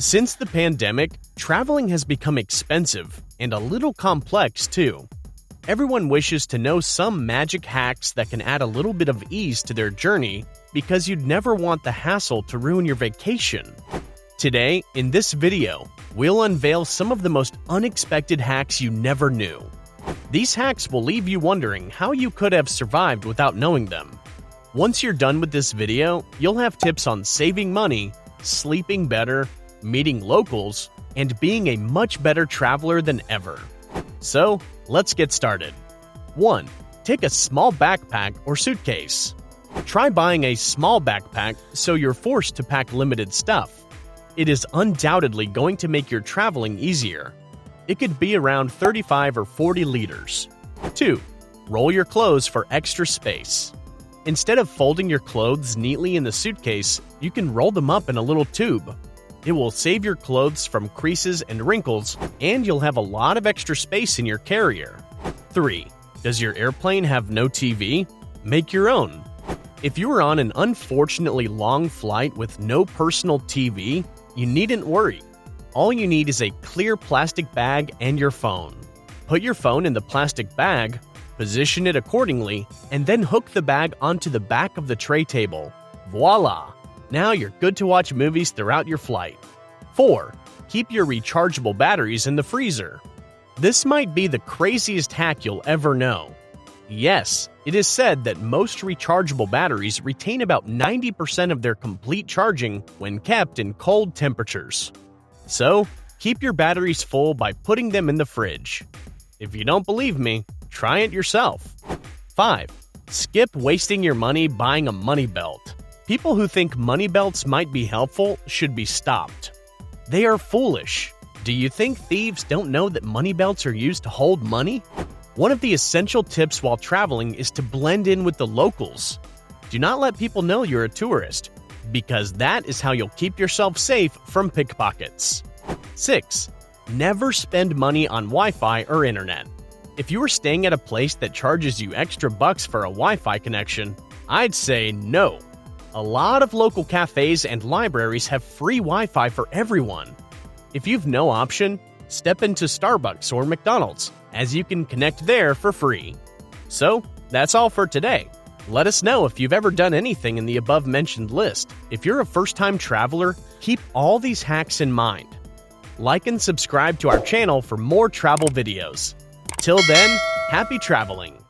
Since the pandemic, traveling has become expensive and a little complex too. Everyone wishes to know some magic hacks that can add a little bit of ease to their journey because you'd never want the hassle to ruin your vacation. Today, in this video, we'll unveil some of the most unexpected hacks you never knew. These hacks will leave you wondering how you could have survived without knowing them. Once you're done with this video, you'll have tips on saving money, sleeping better, meeting locals, and being a much better traveler than ever. So, let's get started. 1. Take a small backpack or suitcase. Try buying a small backpack so you're forced to pack limited stuff. It is undoubtedly going to make your traveling easier. It could be around 35 or 40 liters. 2. Roll your clothes for extra space. Instead of folding your clothes neatly in the suitcase, you can roll them up in a little tube. It will save your clothes from creases and wrinkles, and you'll have a lot of extra space in your carrier. 3. Does your airplane have no TV? Make your own. If you are on an unfortunately long flight with no personal TV, you needn't worry. All you need is a clear plastic bag and your phone. Put your phone in the plastic bag, position it accordingly, and then hook the bag onto the back of the tray table. Voila! Now you're good to watch movies throughout your flight. 4. Keep your rechargeable batteries in the freezer. This might be the craziest hack you'll ever know. Yes, it is said that most rechargeable batteries retain about 90% of their complete charging when kept in cold temperatures. So, keep your batteries full by putting them in the fridge. If you don't believe me, try it yourself. 5. Skip wasting your money buying a money belt. People who think money belts might be helpful should be stopped. They are foolish. Do you think thieves don't know that money belts are used to hold money? One of the essential tips while traveling is to blend in with the locals. Do not let people know you're a tourist, because that is how you'll keep yourself safe from pickpockets. 6. Never spend money on Wi-Fi or internet. If you are staying at a place that charges you extra bucks for a Wi-Fi connection, I'd say no. A lot of local cafes and libraries have free Wi-Fi for everyone. If you've no option, step into Starbucks or McDonald's, as you can connect there for free. So, that's all for today. Let us know if you've ever done anything in the above-mentioned list. If you're a first-time traveler, keep all these hacks in mind. Like and subscribe to our channel for more travel videos. Till then, happy traveling!